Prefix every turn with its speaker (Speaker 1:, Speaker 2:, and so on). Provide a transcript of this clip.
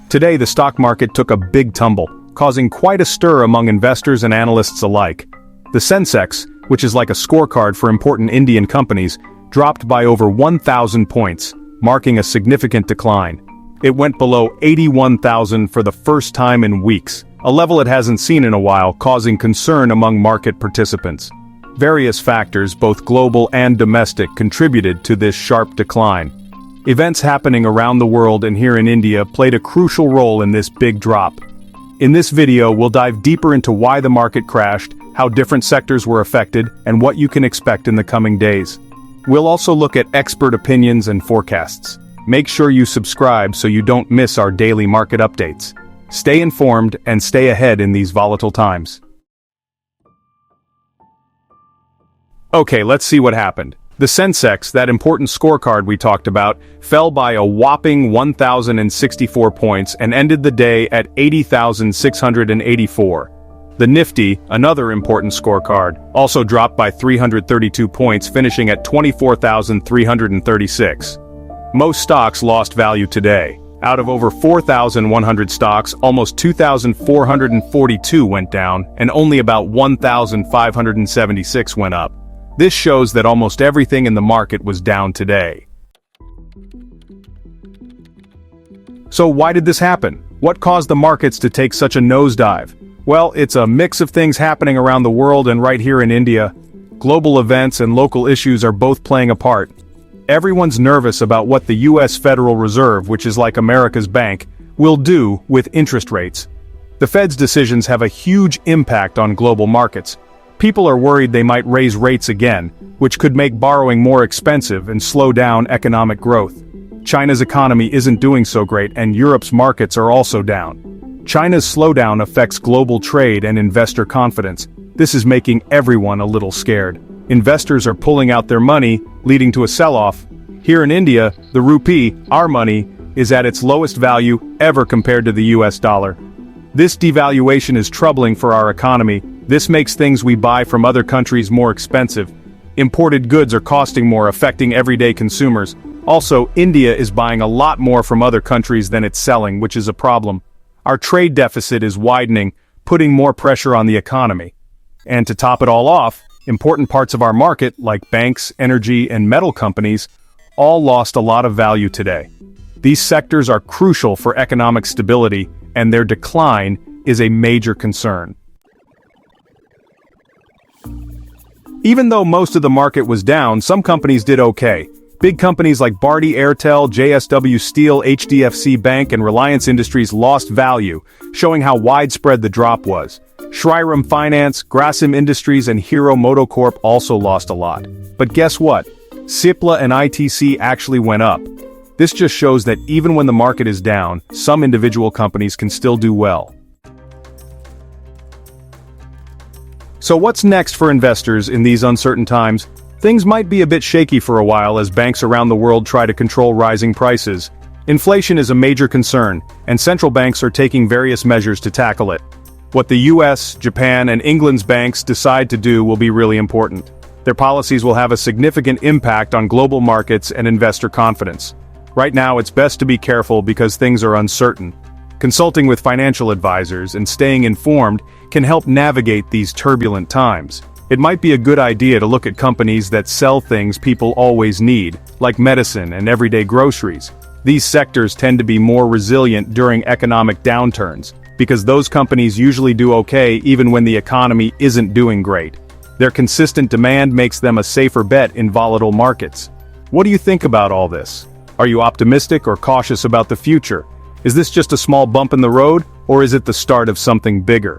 Speaker 1: Today the stock market took a big tumble, causing quite a stir among investors and analysts alike. The Sensex, which is like a scorecard for important Indian companies, dropped by over 1,000 points, marking a significant decline. It went below 81,000 for the first time in weeks, a level it hasn't seen in a while, causing concern among market participants. Various factors, both global and domestic, contributed to this sharp decline. Events happening around the world and here in India played a crucial role in this big drop. In this video, we'll dive deeper into why the market crashed, how different sectors were affected, and what you can expect in the coming days. We'll also look at expert opinions and forecasts. Make sure you subscribe so you don't miss our daily market updates. Stay informed and stay ahead in these volatile times. Okay, let's see what happened. The Sensex, that important scorecard we talked about, fell by a whopping 1,064 points and ended the day at 80,684. The Nifty, another important scorecard, also dropped by 332 points, finishing at 24,336. Most stocks lost value today. Out of over 4,100 stocks, almost 2,442 went down, and only about 1,576 went up. This shows that almost everything in the market was down today. So why did this happen? What caused the markets to take such a nosedive? Well, it's a mix of things happening around the world and right here in India. Global events and local issues are both playing a part. Everyone's nervous about what the U.S. Federal Reserve, which is like America's bank, will do with interest rates. The Fed's decisions have a huge impact on global markets. People are worried they might raise rates again, which could make borrowing more expensive and slow down economic growth. China's economy isn't doing so great, and Europe's markets are also down. China's slowdown affects global trade and investor confidence. This is making everyone a little scared. Investors are pulling out their money, leading to a sell-off. Here in India, the rupee, our money, is at its lowest value ever compared to the US dollar. This devaluation is troubling for our economy. This makes things we buy from other countries more expensive. Imported goods are costing more, affecting everyday consumers. Also, India is buying a lot more from other countries than it's selling, which is a problem. Our trade deficit is widening, putting more pressure on the economy. And to top it all off, important parts of our market, like banks, energy, and metal companies, all lost a lot of value today. These sectors are crucial for economic stability, and their decline is a major concern. Even though most of the market was down, some companies did okay. Big companies like Bharti Airtel, JSW Steel, HDFC Bank, and Reliance Industries lost value, showing how widespread the drop was. Shriram Finance, Grasim Industries, and Hero MotoCorp also lost a lot. But guess what? Cipla and ITC actually went up. This just shows that even when the market is down, some individual companies can still do well. So what's next for investors in these uncertain times? Things might be a bit shaky for a while as banks around the world try to control rising prices. Inflation is a major concern, and central banks are taking various measures to tackle it. What the US, Japan, and England's banks decide to do will be really important. Their policies will have a significant impact on global markets and investor confidence. Right now, it's best to be careful because things are uncertain. Consulting with financial advisors and staying informed can help navigate these turbulent times. It might be a good idea to look at companies that sell things people always need, like medicine and everyday groceries. These sectors tend to be more resilient during economic downturns, because those companies usually do okay even when the economy isn't doing great. Their consistent demand makes them a safer bet in volatile markets. What do you think about all this? Are you optimistic or cautious about the future? Is this just a small bump in the road, or is it the start of something bigger?